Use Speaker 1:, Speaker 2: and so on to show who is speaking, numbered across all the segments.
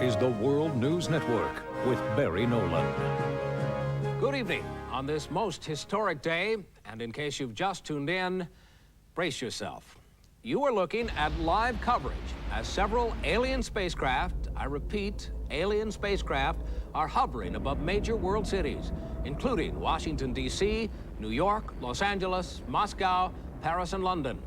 Speaker 1: is the World News Network with Barry Nolan.
Speaker 2: Good evening on this most historic day, and in case you've just tuned in, brace yourself. You are looking at live coverage as several alien spacecraft, I repeat, alien spacecraft, are hovering above major world cities, including Washington, D.C., New York, Los Angeles, Moscow, Paris, and London.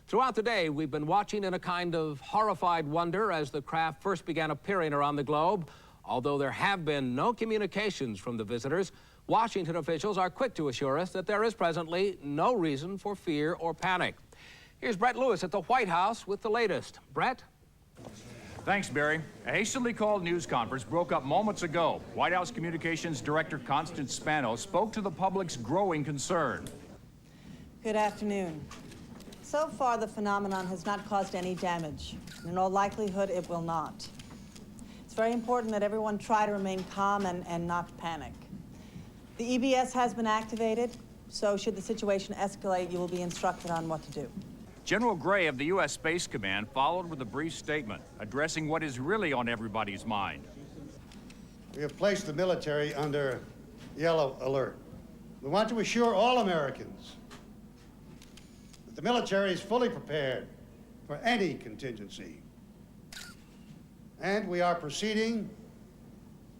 Speaker 2: Throughout the day, we've been watching in a kind of horrified wonder as the craft first began appearing around the globe. Although there have been no communications from the visitors, Washington officials are quick to assure us that there is presently no reason for fear or panic. Here's Brett Lewis at the White House with the latest. Brett?
Speaker 3: Thanks, Barry. A hastily called news conference broke up moments ago. White House Communications Director Constance Spano spoke to the public's growing concern.
Speaker 4: Good afternoon. So far, the phenomenon has not caused any damage. In all likelihood, it will not. It's very important that everyone try to remain calm and not panic. The EBS has been activated, so should the situation escalate, you will be instructed on what to do.
Speaker 3: General Gray of the U.S. Space Command followed with a brief statement addressing what is really on everybody's mind.
Speaker 5: We have placed the military under yellow alert. We want to assure all Americans that the military is fully prepared for any contingency. And we are proceeding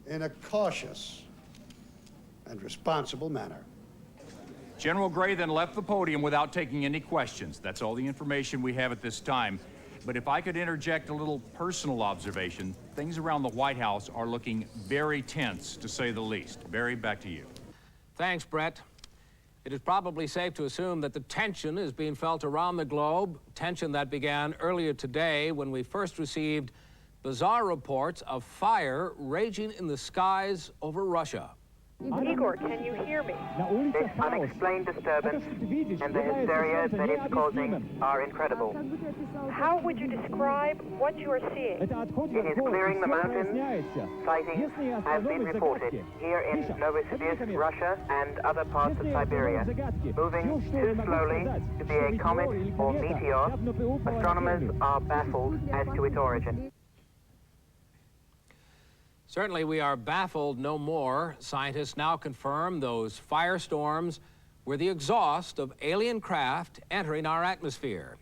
Speaker 5: in a cautious and responsible manner.
Speaker 3: General Gray then left the podium without taking any questions. That's all the information we have at this time. But if I could interject a little personal observation, things around the White House are looking very tense, to say the least. Barry, back to you.
Speaker 2: Thanks, Brett. It is probably safe to assume that the tension is being felt around the globe, tension that began earlier today when we first received bizarre reports of fire raging in the skies over Russia.
Speaker 6: Igor, can you hear me? This unexplained disturbance and the hysteria that it's causing are incredible. How would you describe what you are seeing? It is clearing the mountains. Sightings have been reported here in Novosibirsk, Russia, and other parts of Siberia. Moving too slowly to be a comet or meteor, astronomers are baffled as to its origin.
Speaker 2: Certainly, we are baffled no more. Scientists now confirm those firestorms were the exhaust of alien craft entering our atmosphere.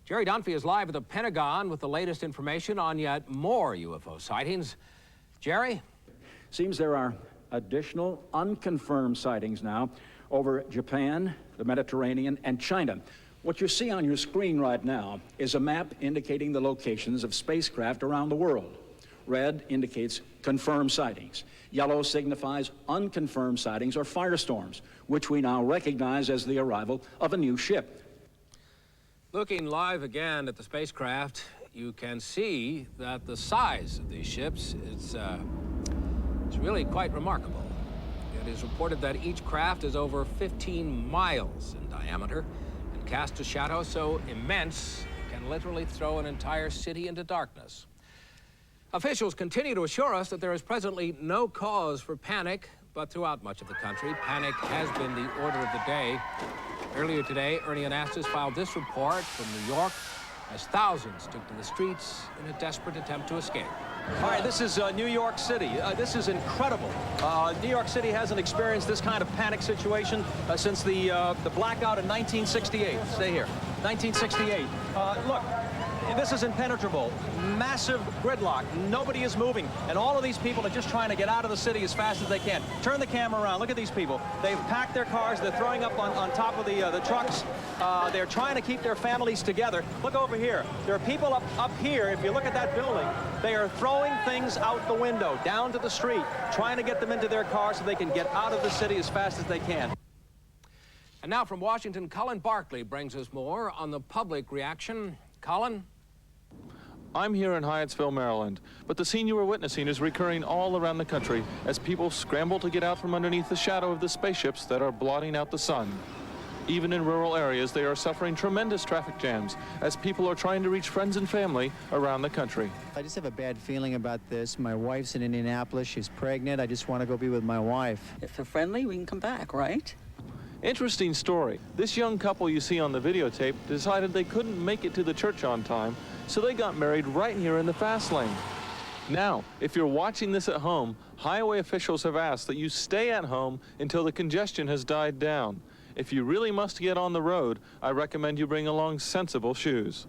Speaker 2: Jerry Dunphy is live at the Pentagon with the latest information on yet more UFO sightings. Jerry?
Speaker 7: Seems there are additional unconfirmed sightings now over Japan, the Mediterranean, and China. What you see on your screen right now is a map indicating the locations of spacecraft around the world. Red indicates confirmed sightings. Yellow signifies unconfirmed sightings or firestorms, which we now recognize as the arrival of a new ship.
Speaker 2: Looking live again at the spacecraft, you can see that the size of these ships is really quite remarkable. It is reported that each craft is over 15 miles in diameter and casts a shadow so immense it can literally throw an entire city into darkness. Officials continue to assure us that there is presently no cause for panic, but throughout much of the country, panic has been the order of the day. Earlier today, Ernie Anastas filed this report from New York as thousands took to the streets in a desperate attempt to escape.
Speaker 8: All right, this is New York City. This is incredible. New York City hasn't experienced this kind of panic situation since the blackout in 1968. Stay here. 1968. Look. This is impenetrable. Massive gridlock. Nobody is moving. And all of these people are just trying to get out of the city as fast as they can. Turn the camera around. Look at these people. They've packed their cars. They're throwing up on top of the trucks. They're trying to keep their families together. Look over here. There are people up here. If you look at that building, they are throwing things out the window, down to the street, trying to get them into their cars so they can get out of the city as fast as they can.
Speaker 2: And now from Washington, Colin Barkley brings us more on the public reaction. Colin?
Speaker 9: I'm here in Hyattsville, Maryland, but the scene you were witnessing is recurring all around the country as people scramble to get out from underneath the shadow of the spaceships that are blotting out the sun. Even in rural areas, they are suffering tremendous traffic jams as people are trying to reach friends and family around the country.
Speaker 10: I just have a bad feeling about this. My wife's in Indianapolis. She's pregnant. I just want to go be with my wife.
Speaker 11: If they're friendly, we can come back, right?
Speaker 9: Interesting story. This young couple you see on the videotape decided they couldn't make it to the church on time, so they got married right here in the fast lane. Now, if you're watching this at home, highway officials have asked that you stay at home until the congestion has died down. If you really must get on the road, I recommend you bring along sensible shoes.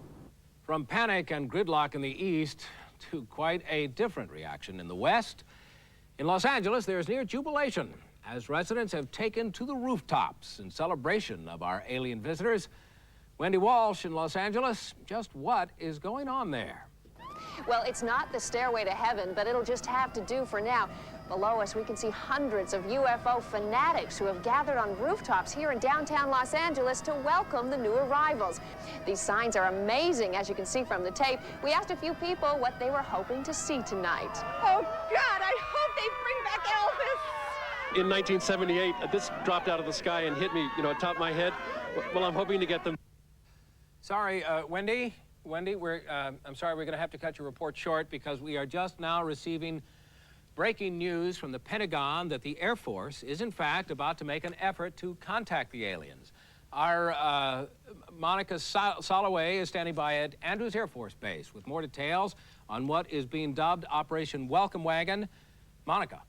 Speaker 2: From panic and gridlock in the east to quite a different reaction in the west. In Los Angeles, there's near jubilation as residents have taken to the rooftops in celebration of our alien visitors. Wendy Walsh in Los Angeles, just what is going on there?
Speaker 12: Well, it's not the stairway to heaven, but it'll just have to do for now. Below us, we can see hundreds of UFO fanatics who have gathered on rooftops here in downtown Los Angeles to welcome the new arrivals. These signs are amazing, as you can see from the tape. We asked a few people what they were hoping to see tonight. Oh, God, I hope they bring back Elvis!
Speaker 13: In 1978, this dropped out of the sky and hit me, on top of my head. Well, I'm hoping to get them.
Speaker 2: Sorry, Wendy, I'm sorry, we're going to have to cut your report short because we are just now receiving breaking news from the Pentagon that the Air Force is, in fact, about to make an effort to contact the aliens. Our Monica Soloway is standing by at Andrews Air Force Base with more details on what is being dubbed Operation Welcome Wagon. Monica.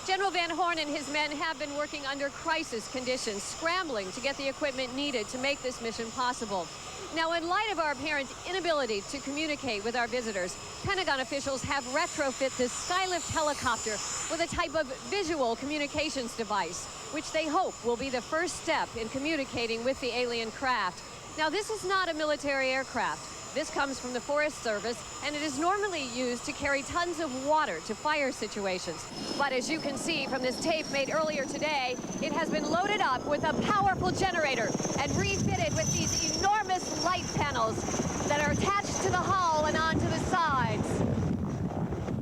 Speaker 14: General Van Horn and his men have been working under crisis conditions, scrambling to get the equipment needed to make this mission possible. Now, in light of our apparent inability to communicate with our visitors, Pentagon officials have retrofit this Skylift helicopter with a type of visual communications device, which they hope will be the first step in communicating with the alien craft. Now, this is not a military aircraft. This comes from the Forest Service, and it is normally used to carry tons of water to fire situations. But as you can see from this tape made earlier today, it has been loaded up with a powerful generator and refitted with these enormous light panels that are attached to the hull and onto the sides.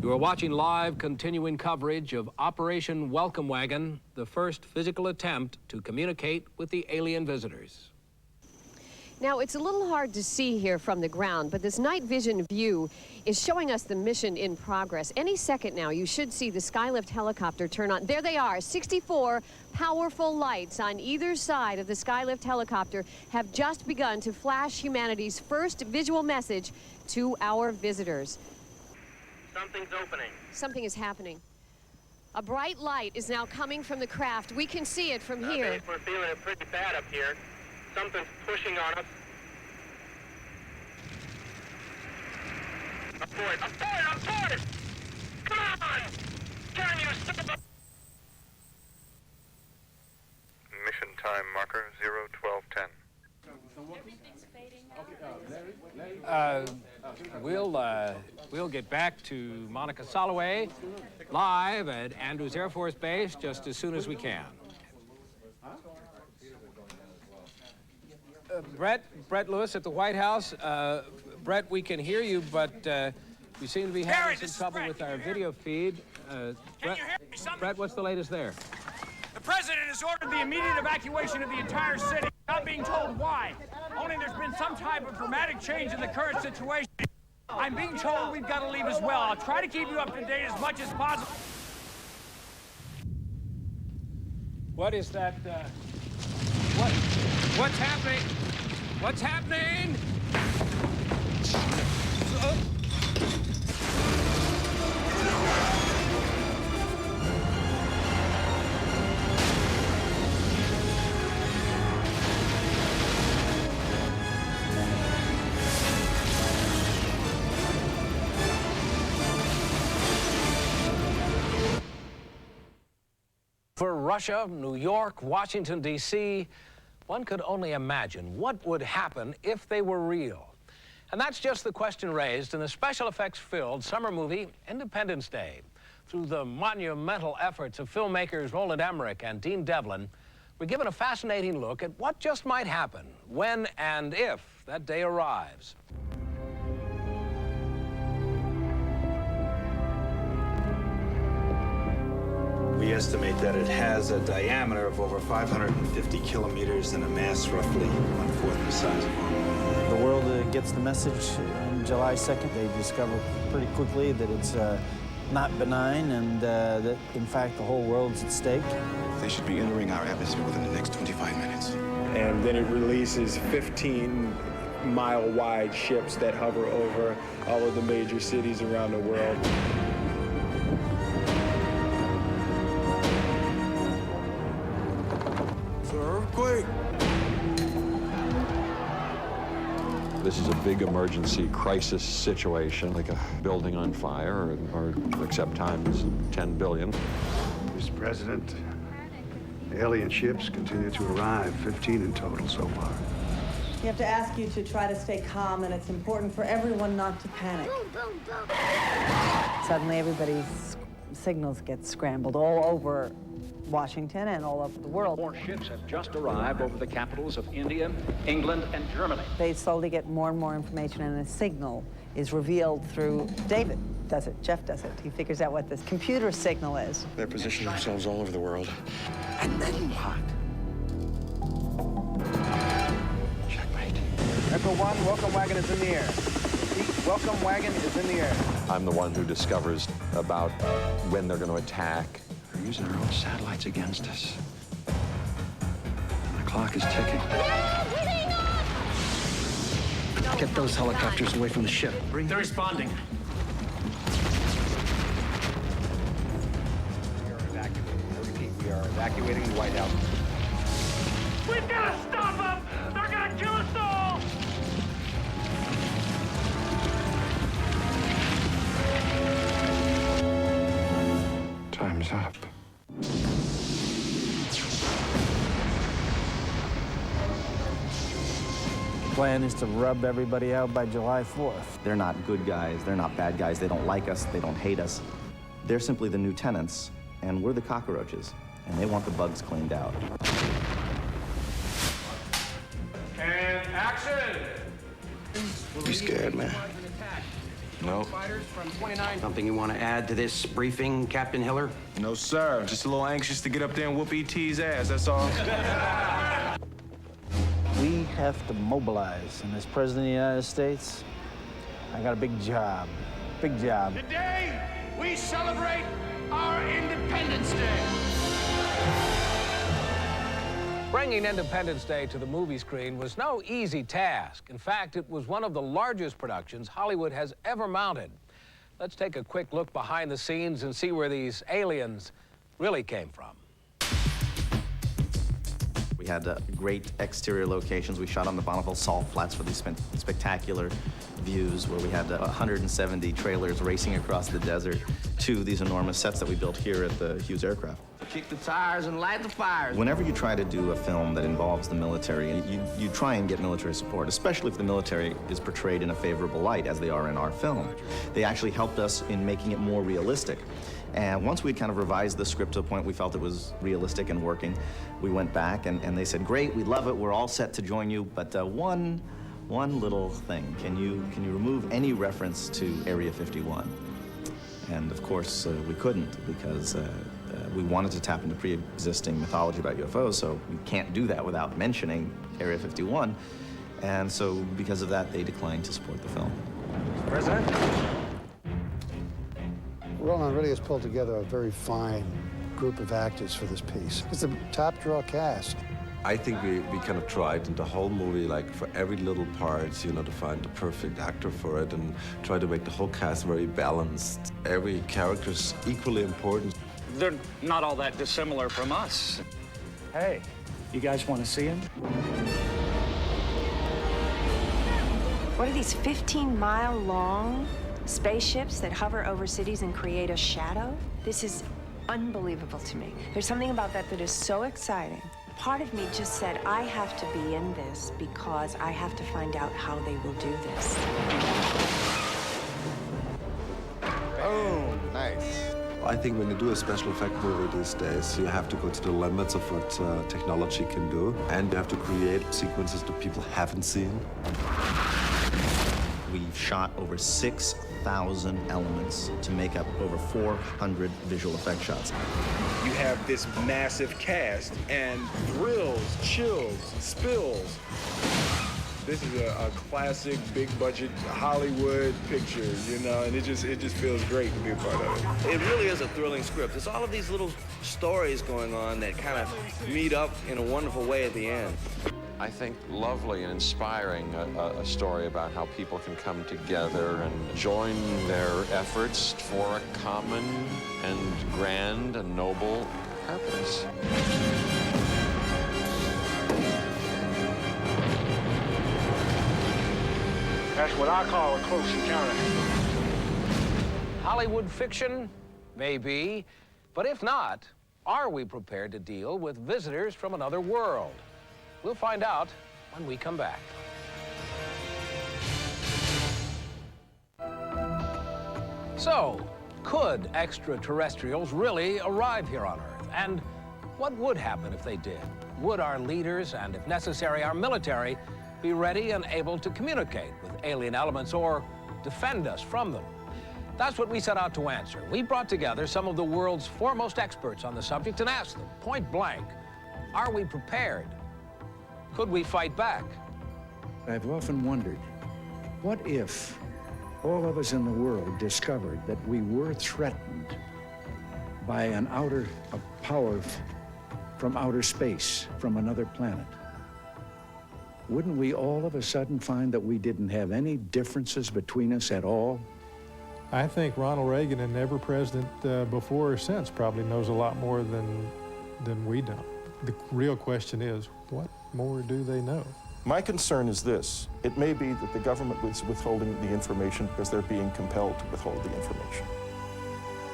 Speaker 2: You are watching live continuing coverage of Operation Welcome Wagon, the first physical attempt to communicate with the alien visitors.
Speaker 14: Now, it's a little hard to see here from the ground, but this night vision view is showing us the mission in progress. Any second now, you should see the Skylift helicopter turn on. There they are, 64 powerful lights on either side of the Skylift helicopter have just begun to flash humanity's first visual message to our visitors.
Speaker 15: Something's opening.
Speaker 14: Something is happening. A bright light is now coming from the craft. We can see it from here.
Speaker 15: We're feeling it pretty bad up here. Something's pushing on us. Aboard! Aboard! Aboard! Come on! Can you stop?
Speaker 16: Mission time marker 01210.
Speaker 2: We'll get back to Monica Soloway live at Andrews Air Force Base just as soon as we can. Brett Lewis at the White House. Brett, we can hear you, but we seem to be having some trouble with our video feed. Brett, what's the latest there?
Speaker 3: The president has ordered the immediate evacuation of the entire city, not being told why. Only there's been some type of dramatic change in the current situation. I'm being told we've got to leave as well. I'll try to keep you up to date as much as possible.
Speaker 2: What is that? What's happening? What's happening? For Russia, New York, Washington, D.C., one could only imagine what would happen if they were real. And that's just the question raised in the special effects-filled summer movie Independence Day. Through the monumental efforts of filmmakers Roland Emmerich and Dean Devlin, we're given a fascinating look at what just might happen when and if that day arrives.
Speaker 17: We estimate that it has a diameter of over 550 kilometers and a mass roughly 1/4 the size of our moon.
Speaker 10: The world gets the message on July 2nd. They discover pretty quickly that it's not benign and that, in fact, the whole world's at stake.
Speaker 18: They should be entering our atmosphere within the next 25 minutes.
Speaker 19: And then it releases 15
Speaker 18: mile-wide ships that hover over all of the major cities around the world.
Speaker 19: It's an earthquake.
Speaker 20: This is a big emergency crisis situation, like a building on fire, or except times 10 billion.
Speaker 5: Mr. President, alien ships continue to arrive, 15 in total so far.
Speaker 4: We have to ask you to try to stay calm, and it's important for everyone not to panic. Suddenly, everybody's signals get scrambled all over Washington and all over the world.
Speaker 7: More ships have just arrived over the capitals of India, England, and Germany.
Speaker 4: They slowly get more and more information, and a signal is revealed through David. Does it? Jeff does it. He figures out what this computer signal is.
Speaker 19: They're positioning themselves all over the world. And then what? Checkmate.
Speaker 21: Echo 1, welcome wagon is in the air. Repeat, welcome wagon is in the air.
Speaker 20: I'm the one who discovers about when they're going to attack.
Speaker 19: They're using their own satellites against us. The clock is ticking. Get those helicopters away from the ship.
Speaker 13: They're responding.
Speaker 21: We are evacuating. I repeat, we are evacuating the White House.
Speaker 15: We've got to stop them! They're gonna kill us all!
Speaker 19: Time's up.
Speaker 10: The plan is to rub everybody out by July 4th.
Speaker 22: They're not good guys, they're not bad guys, they don't like us, they don't hate us. They're simply the new tenants, and we're the cockroaches, and they want the bugs cleaned out.
Speaker 15: And action!
Speaker 19: You scared, man?
Speaker 21: No. Something you want to add to this briefing, Captain Hiller?
Speaker 18: No, sir. Just a little anxious to get up there and whoop E.T.'s ass, that's all.
Speaker 10: We have to mobilize, and as President of the United States, I got a big job. Big job.
Speaker 15: Today, we celebrate our Independence Day.
Speaker 2: Bringing Independence Day to the movie screen was no easy task. In fact, it was one of the largest productions Hollywood has ever mounted. Let's take a quick look behind the scenes and see where these aliens really came from.
Speaker 22: We had great exterior locations. We shot on the Bonneville Salt Flats for these spectacular views where we had 170 trailers racing across the desert to these enormous sets that we built here at the Hughes Aircraft.
Speaker 21: Kick the tires and light the fires.
Speaker 22: Whenever you try to do a film that involves the military, you try and get military support, especially if the military is portrayed in a favorable light, as they are in our film. They actually helped us in making it more realistic. And once we'd kind of revised the script to a point we felt it was realistic and working, we went back and they said, great, we love it, we're all set to join you, but one little thing, can you remove any reference to Area 51? And of course, we couldn't, because we wanted to tap into pre-existing mythology about UFOs, so we can't do that without mentioning Area 51. And so because of that, they declined to support the film.
Speaker 21: President?
Speaker 5: Roland really has pulled together a very fine group of actors for this piece. It's a top-draw cast.
Speaker 23: I think we kind of tried in the whole movie, like for every little part, you know, to find the perfect actor for it and try to make the whole cast very balanced. Every character's equally important.
Speaker 7: They're not all that dissimilar from us.
Speaker 21: Hey, you guys want to see him?
Speaker 24: What are these 15-mile-long spaceships that hover over cities and create a shadow? This is unbelievable to me. There's something about that that is so exciting. Part of me just said, I have to be in this because I have to find out how they will do this.
Speaker 23: Oh, nice. I think when you do a special effect movie these days, you have to go to the limits of what technology can do, and you have to create sequences that people haven't seen.
Speaker 22: We've shot over 6,000 elements to make up over 400 visual effect shots.
Speaker 18: You have this massive cast and thrills, chills, spills. This is a classic, big-budget Hollywood picture, you know, and it just feels great to be a part of it.
Speaker 25: It really is a thrilling script. There's all of these little stories going on that kind of meet up in a wonderful way at the end.
Speaker 20: I think, lovely and inspiring, a story about how people can come together and join their efforts for a common and grand and noble purpose.
Speaker 1: That's what I call a close encounter.
Speaker 2: Hollywood fiction? Maybe. But if not, are we prepared to deal with visitors from another world? We'll find out when we come back. So, could extraterrestrials really arrive here on Earth? And what would happen if they did? Would our leaders, and if necessary, our military, be ready and able to communicate with alien elements or defend us from them? That's what we set out to answer. We brought together some of the world's foremost experts on the subject and asked them, point blank, are we prepared? Could we fight back?
Speaker 7: I've often wondered, what if all of us in the world discovered that we were threatened by a power from outer space, from another planet? Wouldn't we all of a sudden find that we didn't have any differences between us at all?
Speaker 6: I think Ronald Reagan and every president before or since probably knows a lot more than we don't. The real question is, what more do they know?
Speaker 8: My concern is this. It may be that the government is withholding the information because they're being compelled to withhold the information.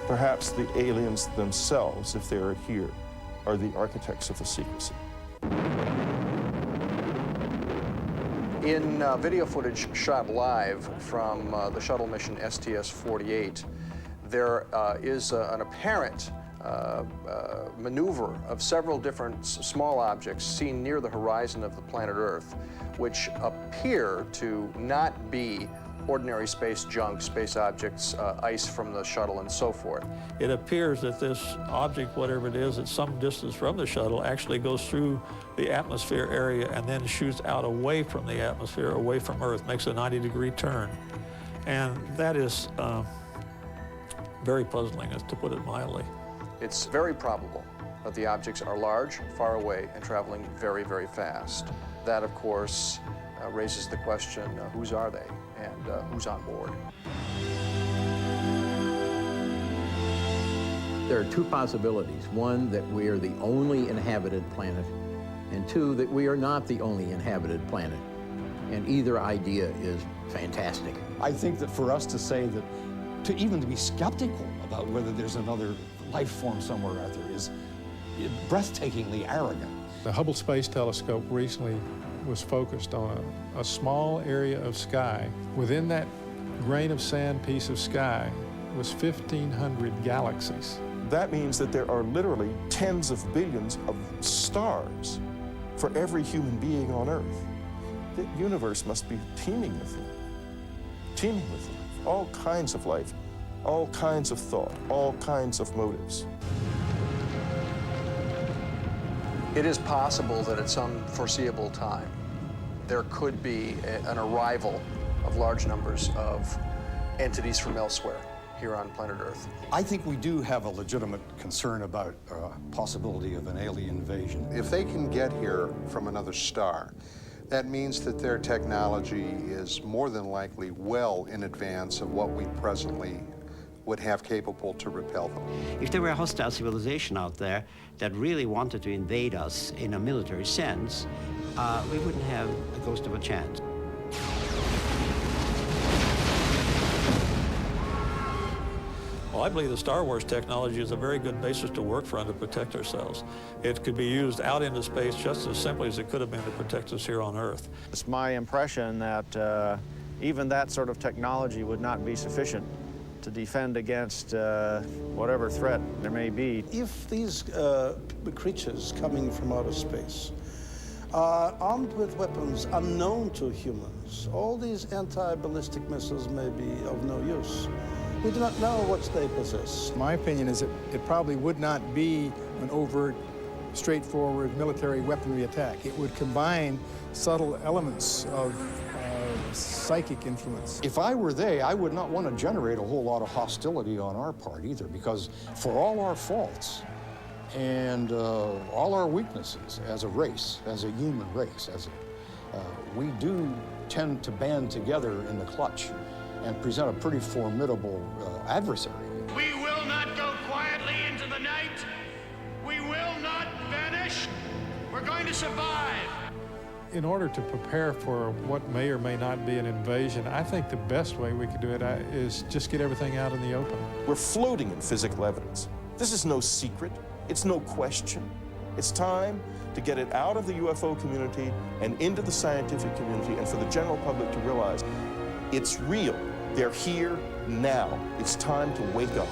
Speaker 8: Perhaps the aliens themselves, if they are here, are the architects of the secrecy.
Speaker 9: In video footage shot live from the shuttle mission STS-48, there is an apparent maneuver of several different small objects seen near the horizon of the planet Earth, which appear to not be ordinary space junk, space objects, ice from the shuttle, and so forth.
Speaker 11: It appears that this object, whatever it is, at some distance from the shuttle, actually goes through the atmosphere area and then shoots out away from the atmosphere, away from Earth, makes a 90-degree turn. And that is very puzzling, to put it mildly.
Speaker 9: It's very probable that the objects are large, far away, and traveling very, very fast. That, of course, raises the question, whose are they and who's on board?
Speaker 21: There are two possibilities. One, that we are the only inhabited planet, and two, that we are not the only inhabited planet. And either idea is fantastic.
Speaker 26: I think that for us to say that, to be skeptical about whether there's another life form somewhere out there is breathtakingly arrogant.
Speaker 6: The Hubble Space Telescope recently was focused on a small area of sky. Within that grain of sand piece of sky was 1,500 galaxies.
Speaker 8: That means that there are literally tens of billions of stars for every human being on Earth. The universe must be teeming with them. Teeming with them. All kinds of life, all kinds of thought, all kinds of motives.
Speaker 9: It is possible that at some foreseeable time, there could be an arrival of large numbers of entities from elsewhere here on planet Earth.
Speaker 26: I think we do have a legitimate concern about possibility of an alien invasion.
Speaker 27: If they can get here from another star, that means that their technology is more than likely well in advance of what we presently would have capable to repel them.
Speaker 28: If there were a hostile civilization out there that really wanted to invade us in a military sense, we wouldn't have a ghost of a chance.
Speaker 11: Well, I believe the Star Wars technology is a very good basis to work from to protect ourselves. It could be used out into space just as simply as it could have been to protect us here on Earth.
Speaker 10: It's my impression that even that sort of technology would not be sufficient to defend against whatever threat there may be.
Speaker 26: If these creatures coming from outer space are armed with weapons unknown to humans, all these anti-ballistic missiles may be of no use. We do not know what they possess.
Speaker 29: My opinion is that it probably would not be an overt, straightforward military weaponry attack. It would combine subtle elements of psychic influence.
Speaker 26: If I were they, I would not want to generate a whole lot of hostility on our part either, because for all our faults
Speaker 3: and all our weaknesses as a race, as a human race, we do tend to band together in the clutch and present a pretty formidable adversary.
Speaker 4: We will not go quietly into the night. We will not vanish. We're going to survive.
Speaker 6: In order to prepare for what may or may not be an invasion, I think the best way we could do it is just get everything out in the open.
Speaker 8: We're floating in physical evidence. This is no secret. It's no question. It's time to get it out of the UFO community and into the scientific community, and for the general public to realize it's real. They're here now. It's time to wake up.